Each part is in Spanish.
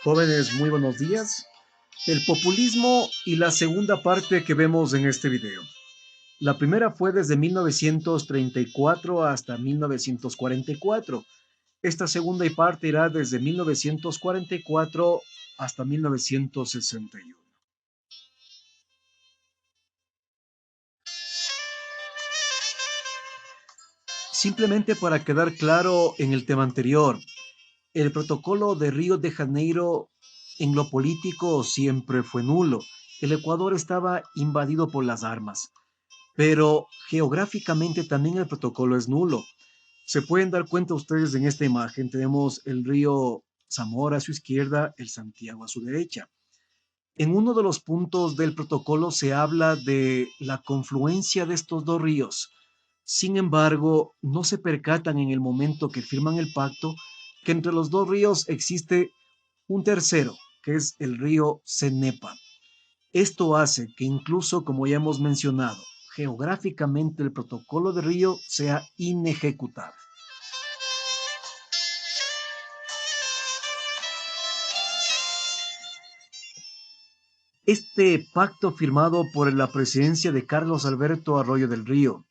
Jóvenes, muy buenos días. El populismo y la segunda parte que vemos en este video. La primera fue desde 1934 hasta 1944. Esta segunda parte irá desde 1944 hasta 1961. Simplemente para quedar claro en el tema anterior, el protocolo de Río de Janeiro en lo político siempre fue nulo. El Ecuador estaba invadido por las armas. Pero geográficamente también el protocolo es nulo. Se pueden dar cuenta ustedes en esta imagen, tenemos el río Zamora a su izquierda, el Santiago a su derecha. En uno de los puntos del protocolo se habla de la confluencia de estos dos ríos. Sin embargo, no se percatan en el momento que firman el pacto que entre los dos ríos existe un tercero, que es el río Cenepa. Esto hace que incluso, como ya hemos mencionado, geográficamente el protocolo de Río sea inejecutable. Este pacto firmado por la presidencia de Carlos Alberto Arroyo del Río,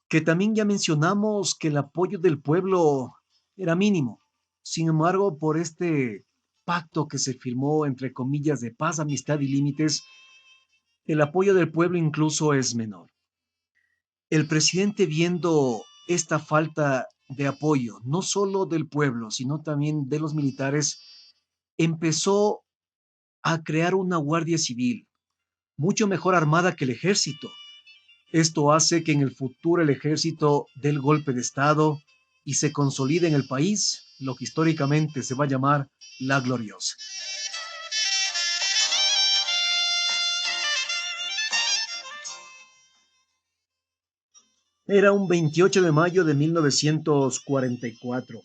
que también ya mencionamos que el apoyo del pueblo era mínimo. Sin embargo, por este pacto que se firmó entre comillas de paz, amistad y límites, el apoyo del pueblo incluso es menor. El presidente, viendo esta falta de apoyo, no solo del pueblo, sino también de los militares, empezó a crear una guardia civil, mucho mejor armada que el ejército. Esto hace que en el futuro el ejército dé el golpe de Estado y se consolide en el país lo que históricamente se va a llamar la gloriosa. Era un 28 de mayo de 1944,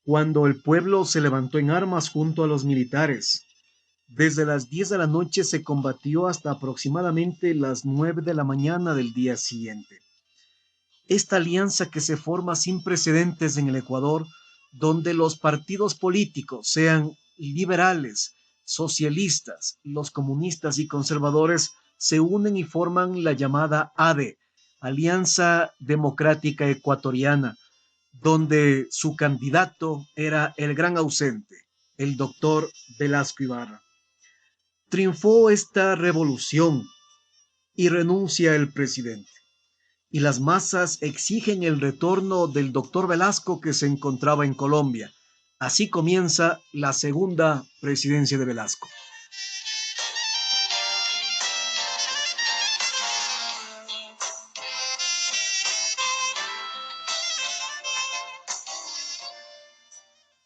cuando el pueblo se levantó en armas junto a los militares. Desde las 10 de la noche se combatió hasta aproximadamente las 9 de la mañana del día siguiente. Esta alianza que se forma sin precedentes en el Ecuador, donde los partidos políticos, sean liberales, socialistas, los comunistas y conservadores, se unen y forman la llamada ADE, Alianza Democrática Ecuatoriana, donde su candidato era el gran ausente, el doctor Velasco Ibarra. Triunfó esta revolución y renuncia el presidente. Y las masas exigen el retorno del doctor Velasco, que se encontraba en Colombia. Así comienza la segunda presidencia de Velasco.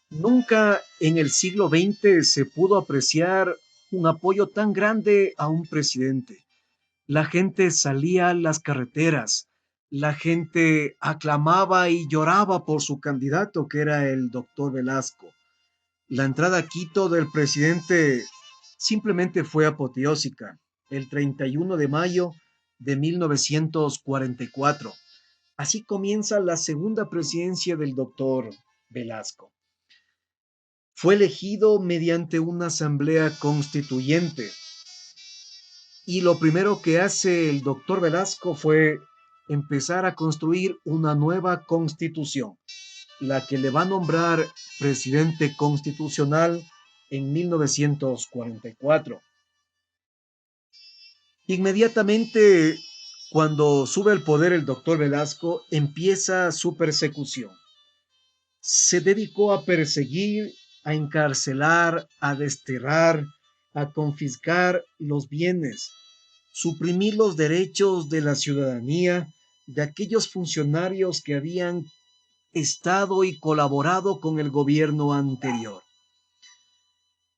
Nunca en el siglo XX se pudo apreciar un apoyo tan grande a un presidente. La gente salía a las carreteras, la gente aclamaba y lloraba por su candidato, que era el doctor Velasco. La entrada a Quito del presidente simplemente fue apoteósica, el 31 de mayo de 1944. Así comienza la segunda presidencia del doctor Velasco. Fue elegido mediante una asamblea constituyente. Y lo primero que hace el doctor Velasco fue empezar a construir una nueva constitución, la que le va a nombrar presidente constitucional en 1944. Inmediatamente, cuando sube al poder el doctor Velasco, empieza su persecución. Se dedicó a perseguir, a encarcelar, a desterrar, a confiscar los bienes, suprimir los derechos de la ciudadanía, de aquellos funcionarios que habían estado y colaborado con el gobierno anterior.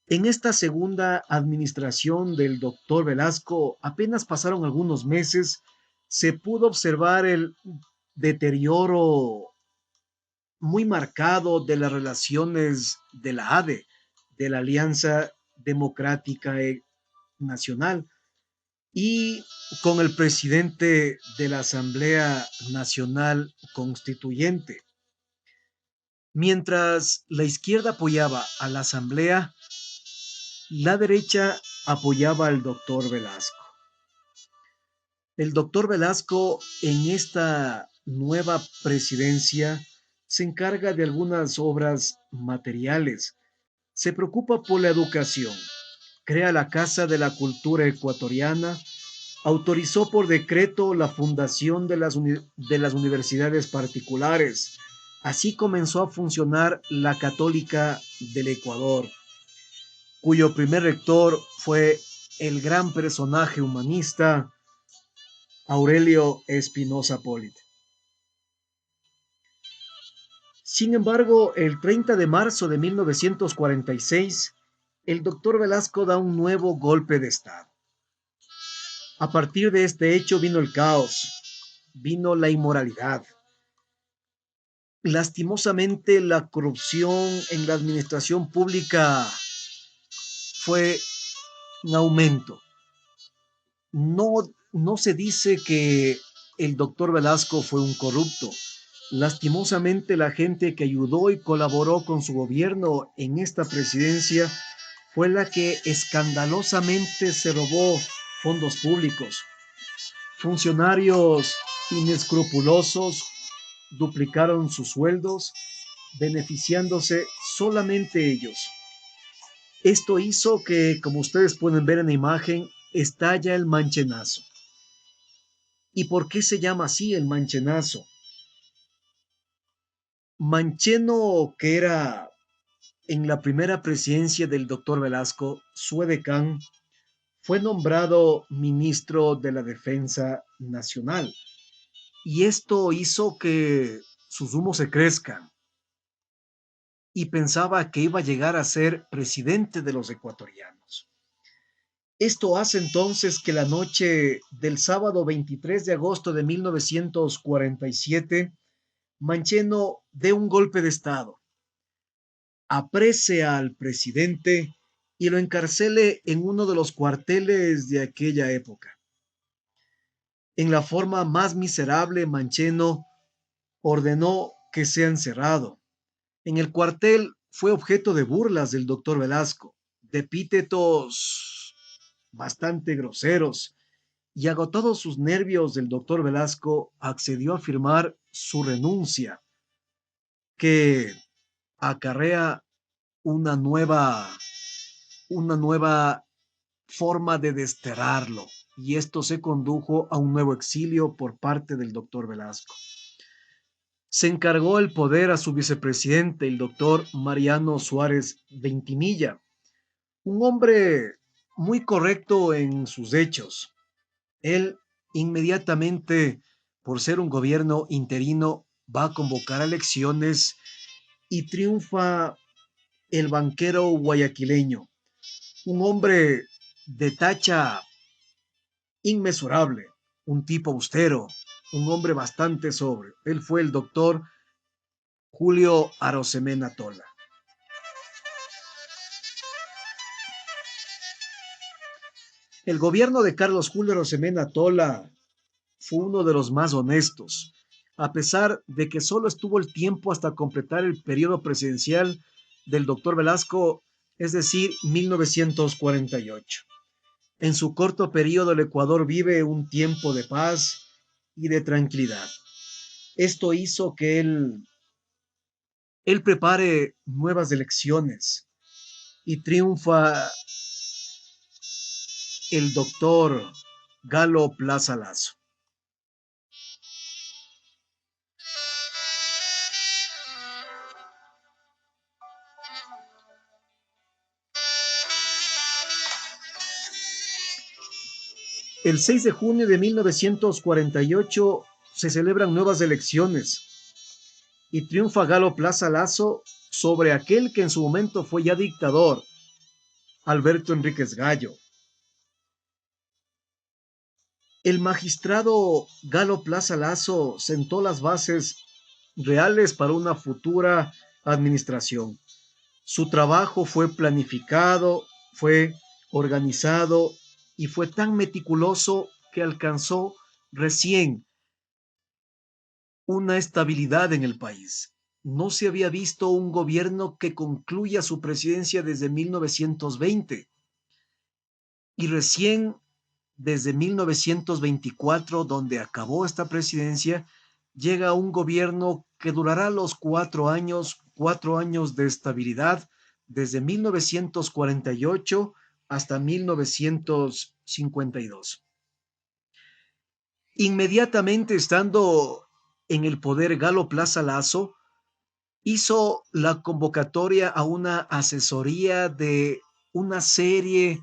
En esta segunda administración del doctor Velasco, apenas pasaron algunos meses, se pudo observar el deterioro muy marcado de las relaciones de la ADE, de la Alianza Democrática Nacional, y con el presidente de la Asamblea Nacional Constituyente. Mientras la izquierda apoyaba a la Asamblea, La derecha apoyaba al doctor Velasco. El doctor Velasco en esta nueva presidencia se encarga de algunas obras materiales, se preocupa por la educación, crea la Casa de la Cultura Ecuatoriana, autorizó por decreto la fundación de las universidades particulares. Así comenzó a funcionar la Católica del Ecuador, cuyo primer rector fue el gran personaje humanista Aurelio Espinosa Polit. Sin embargo, el 30 de marzo de 1946, el doctor Velasco da un nuevo golpe de Estado. A partir de este hecho vino el caos, vino la inmoralidad. Lastimosamente, la corrupción en la administración pública fue en aumento. No se dice que el doctor Velasco fue un corrupto. Lastimosamente, la gente que ayudó y colaboró con su gobierno en esta presidencia fue la que escandalosamente se robó fondos públicos. Funcionarios inescrupulosos duplicaron sus sueldos, beneficiándose solamente ellos. Esto hizo que, como ustedes pueden ver en la imagen, estalla el manchenazo. ¿Y por qué se llama así el manchenazo? Mancheno, que era en la primera presidencia del doctor Velasco, su edecán, fue nombrado ministro de la Defensa Nacional. Y esto hizo que sus humos se crezcan. Y pensaba que iba a llegar a ser presidente de los ecuatorianos. Esto hace entonces que la noche del sábado 23 de agosto de 1947, Mancheno dé un golpe de Estado, aprese al presidente y lo encarcele en uno de los cuarteles de aquella época. En la forma más miserable, Mancheno ordenó que sea encerrado. En el cuartel fue objeto de burlas del doctor Velasco, de epítetos bastante groseros, y agotados sus nervios, el doctor Velasco accedió a firmar su renuncia, que acarrea una nueva forma de desterrarlo, y esto se condujo a un nuevo exilio por parte del doctor Velasco. Se encargó el poder a su vicepresidente, el doctor Mariano Suárez Ventimilla, un hombre muy correcto en sus hechos. Él inmediatamente, por ser un gobierno interino, va a convocar elecciones y triunfa el banquero guayaquileño, un hombre de tacha inmesurable, un tipo austero, un hombre bastante sobrio. Él fue el doctor Julio Arosemena Tola. El gobierno de Carlos Julio Arosemena Tola fue uno de los más honestos, a pesar de que solo estuvo el tiempo hasta completar el periodo presidencial del doctor Velasco, es decir, 1948. En su corto periodo el Ecuador vive un tiempo de paz y de tranquilidad. Esto hizo que él prepare nuevas elecciones y triunfa el doctor Galo Plaza Lazo. El 6 de junio de 1948 se celebran nuevas elecciones y triunfa Galo Plaza Lazo sobre aquel que en su momento fue ya dictador, Alberto Enríquez Gallo. El magistrado Galo Plaza Lazo sentó las bases reales para una futura administración. Su trabajo fue planificado, fue organizado y fue tan meticuloso que alcanzó recién una estabilidad en el país. No se había visto un gobierno que concluya su presidencia desde 1920. y recién desde 1924, donde acabó esta presidencia, llega un gobierno que durará los 4 años de estabilidad, desde 1948 hasta 1952. Inmediatamente estando en el poder, Galo Plaza Lazo hizo la convocatoria a una asesoría de una serie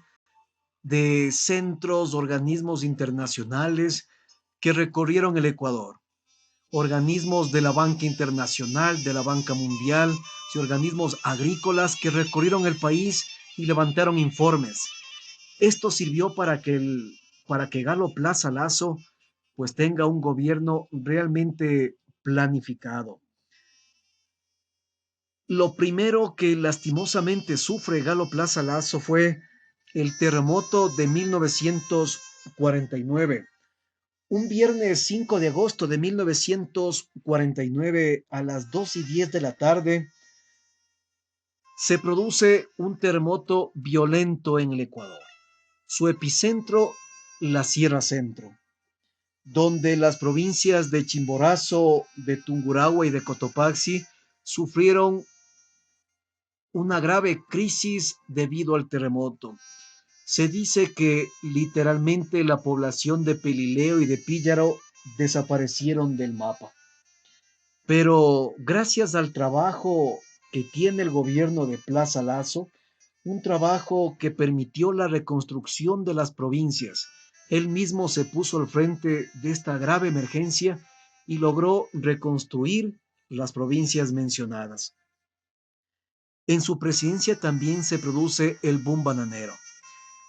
de centros, organismos internacionales que recorrieron el Ecuador, organismos de la banca internacional, de la banca mundial y organismos agrícolas que recorrieron el país y levantaron informes. Esto sirvió para que Galo Plaza Lazo pues tenga un gobierno realmente planificado. Lo primero que lastimosamente sufre Galo Plaza Lazo fue el terremoto de 1949. Un viernes 5 de agosto de 1949 a las 2:10 de la tarde se produce un terremoto violento en el Ecuador. Su epicentro, la Sierra Centro, donde las provincias de Chimborazo, de Tungurahua y de Cotopaxi sufrieron una grave crisis debido al terremoto. Se dice que literalmente la población de Pelileo y de Píllaro desaparecieron del mapa. Pero gracias al trabajo que tiene el gobierno de Plaza Lazo, un trabajo que permitió la reconstrucción de las provincias, él mismo se puso al frente de esta grave emergencia y logró reconstruir las provincias mencionadas. En su presidencia también se produce el boom bananero.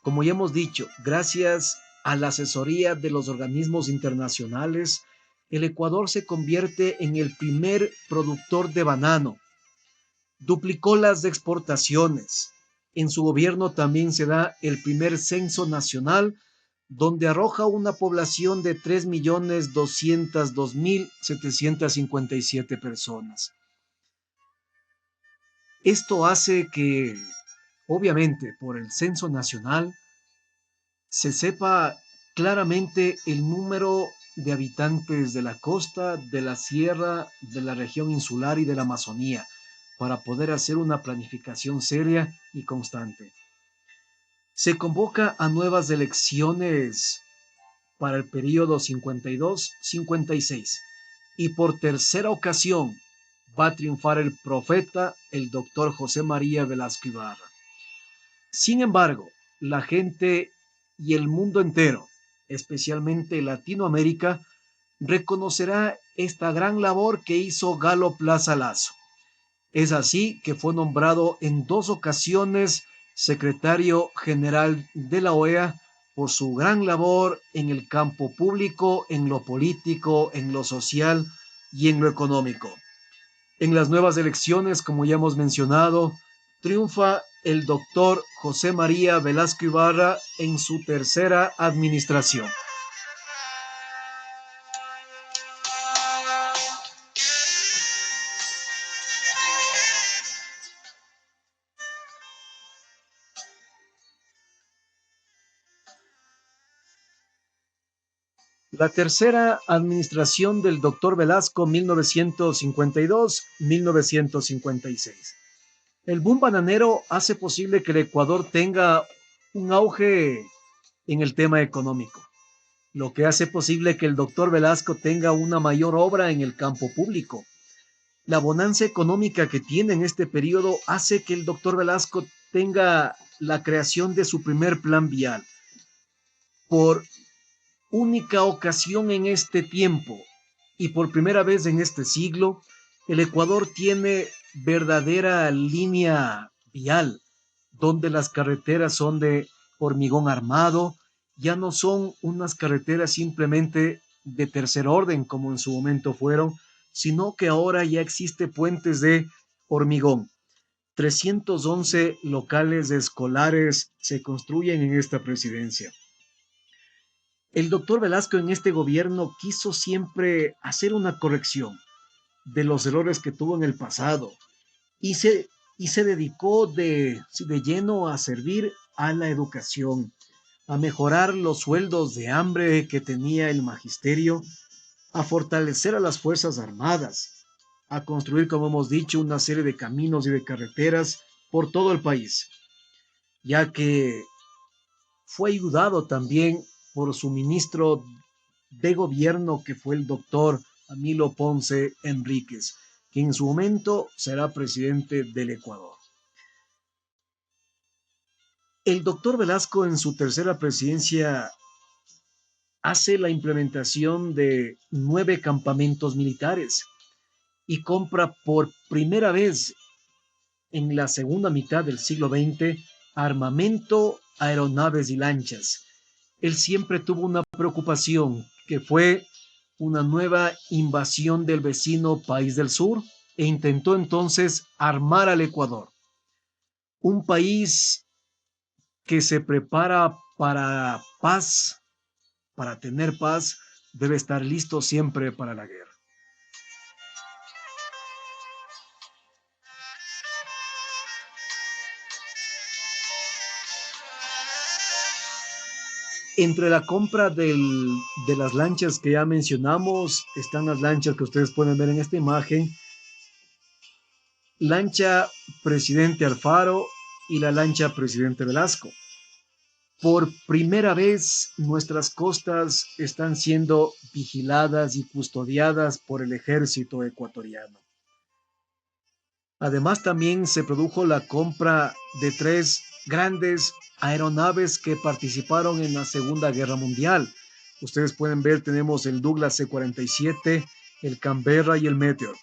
Como ya hemos dicho, gracias a la asesoría de los organismos internacionales, el Ecuador se convierte en el primer productor de banano. Duplicó las exportaciones. En su gobierno también se da el primer censo nacional, donde arroja una población de 3.202.757 personas. Esto hace que, obviamente, por el censo nacional, se sepa claramente el número de habitantes de la costa, de la sierra, de la región insular y de la Amazonía, para poder hacer una planificación seria y constante. Se convoca a nuevas elecciones para el periodo 52-56 y por tercera ocasión va a triunfar el profeta, el doctor José María Velasco Ibarra. Sin embargo, la gente y el mundo entero, especialmente Latinoamérica, reconocerá esta gran labor que hizo Galo Plaza Lazo. Es así que fue nombrado en 2 ocasiones secretario general de la OEA por su gran labor en el campo público, en lo político, en lo social y en lo económico. En las nuevas elecciones, como ya hemos mencionado, triunfa el doctor José María Velasco Ibarra en su tercera administración. La tercera administración del doctor Velasco, 1952-1956. El boom bananero hace posible que el Ecuador tenga un auge en el tema económico, lo que hace posible que el doctor Velasco tenga una mayor obra en el campo público. La bonanza económica que tiene en este periodo hace que el doctor Velasco tenga la creación de su primer plan vial. Por única ocasión en este tiempo y por primera vez en este siglo, el Ecuador tiene verdadera línea vial, donde las carreteras son de hormigón armado, ya no son unas carreteras simplemente de tercer orden como en su momento fueron, sino que ahora ya existe puentes de hormigón. 311 locales escolares se construyen en esta presidencia. El doctor Velasco en este gobierno quiso siempre hacer una corrección de los errores que tuvo en el pasado y se dedicó de lleno a servir a la educación, a mejorar los sueldos de hambre que tenía el magisterio, a fortalecer a las Fuerzas Armadas, a construir, como hemos dicho, una serie de caminos y de carreteras por todo el país, ya que fue ayudado también por su ministro de gobierno, que fue el doctor Amilo Ponce Enríquez, que en su momento será presidente del Ecuador. El doctor Velasco en su tercera presidencia hace la implementación de 9 campamentos militares y compra por primera vez en la segunda mitad del siglo XX armamento, aeronaves y lanchas. Él siempre tuvo una preocupación, que fue una nueva invasión del vecino país del sur, e intentó entonces armar al Ecuador, un país que se prepara para paz, para tener paz, debe estar listo siempre para la guerra. Entre la compra de las lanchas que ya mencionamos, están las lanchas que ustedes pueden ver en esta imagen, lancha Presidente Alfaro y la lancha Presidente Velasco. Por primera vez, nuestras costas están siendo vigiladas y custodiadas por el ejército ecuatoriano. Además, también se produjo la compra de 3 grandes aeronaves que participaron en la Segunda Guerra Mundial. Ustedes pueden ver, tenemos el Douglas C-47, el Canberra y el Meteor,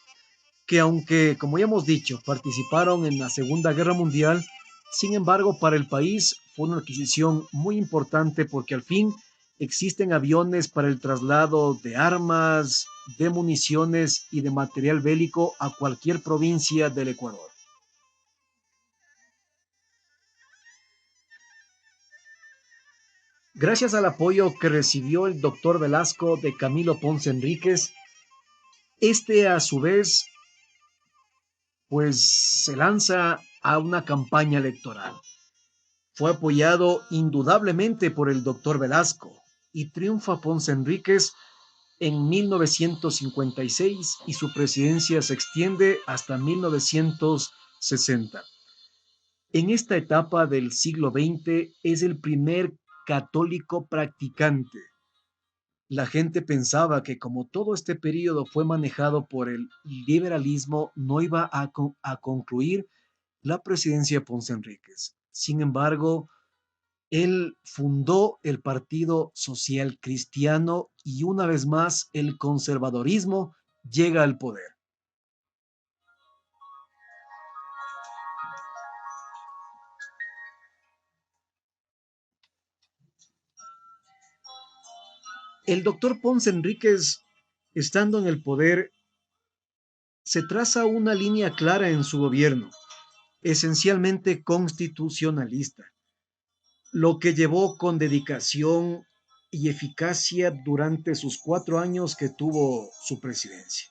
que aunque, como ya hemos dicho, participaron en la Segunda Guerra Mundial, sin embargo, para el país fue una adquisición muy importante porque al fin existen aviones para el traslado de armas, de municiones y de material bélico a cualquier provincia del Ecuador. Gracias al apoyo que recibió el doctor Velasco de Camilo Ponce Enríquez, este a su vez pues se lanza a una campaña electoral. Fue apoyado indudablemente por el doctor Velasco y triunfa Ponce Enríquez en 1956 y su presidencia se extiende hasta 1960. En esta etapa del siglo XX es el primer católico practicante. La gente pensaba que como todo este periodo fue manejado por el liberalismo, no iba a concluir la presidencia de Ponce Enríquez. Sin embargo, él fundó el Partido Social Cristiano y una vez más el conservadorismo llega al poder. El doctor Ponce Enríquez, estando en el poder, se traza una línea clara en su gobierno, esencialmente constitucionalista, lo que llevó con dedicación y eficacia durante sus 4 años que tuvo su presidencia.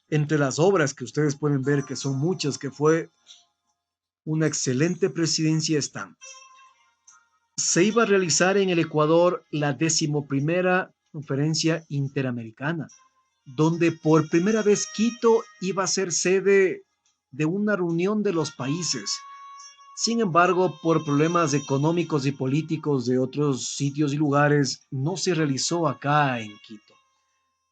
Entre las obras que ustedes pueden ver, que son muchas, que fue una excelente presidencia, están: se iba a realizar en el Ecuador la 11ª conferencia interamericana, donde por primera vez Quito iba a ser sede de una reunión de los países. Sin embargo, por problemas económicos y políticos de otros sitios y lugares, no se realizó acá en Quito.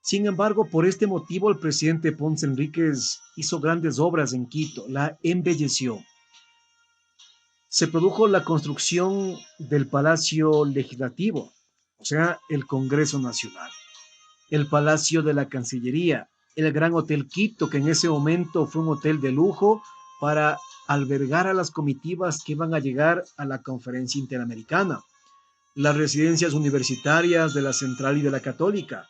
Sin embargo, por este motivo, el presidente Ponce Enríquez hizo grandes obras en Quito, la embelleció. Se produjo la construcción del Palacio Legislativo, o sea, el Congreso Nacional, el Palacio de la Cancillería, el Gran Hotel Quito, que en ese momento fue un hotel de lujo para albergar a las comitivas que iban a llegar a la conferencia interamericana, las residencias universitarias de la Central y de la Católica,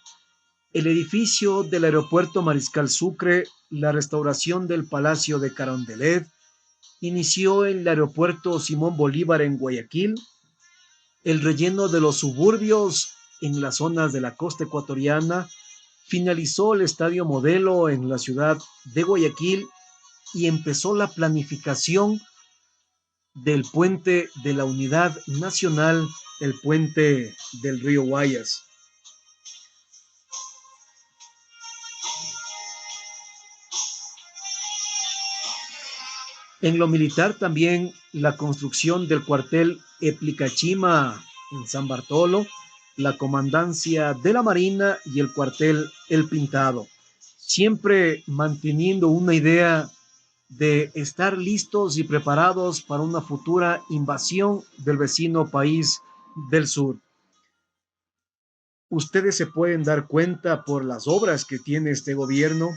el edificio del aeropuerto Mariscal Sucre, la restauración del Palacio de Carondelet, inició el aeropuerto Simón Bolívar en Guayaquil, el relleno de los suburbios en las zonas de la costa ecuatoriana, finalizó el estadio modelo en la ciudad de Guayaquil y empezó la planificación del puente de la Unidad Nacional el puente del río Guayas. En lo militar también la construcción del cuartel Eplicachima en San Bartolo, la comandancia de la Marina y el cuartel El Pintado, siempre manteniendo una idea de estar listos y preparados para una futura invasión del vecino país del sur. Ustedes se pueden dar cuenta por las obras que tiene este gobierno,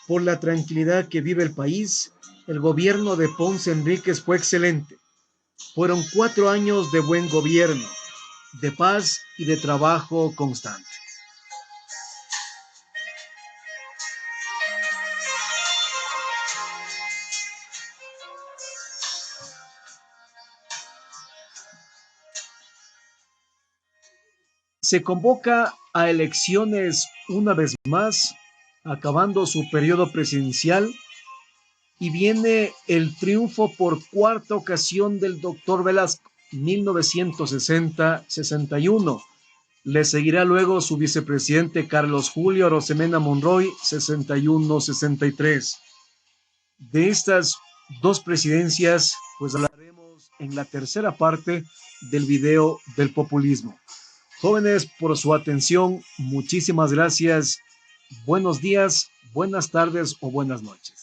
por la tranquilidad que vive el país. El gobierno de Ponce Enríquez fue excelente. Fueron 4 años de buen gobierno, de paz y de trabajo constante. Se convoca a elecciones una vez más, acabando su periodo presidencial, y viene el triunfo por cuarta ocasión del doctor Velasco, 1960-61. Le seguirá luego su vicepresidente Carlos Julio Arosemena Monroy, 61-63. De estas dos presidencias, pues hablaremos en la tercera parte del video del populismo. Jóvenes, por su atención, muchísimas gracias. Buenos días, buenas tardes o buenas noches.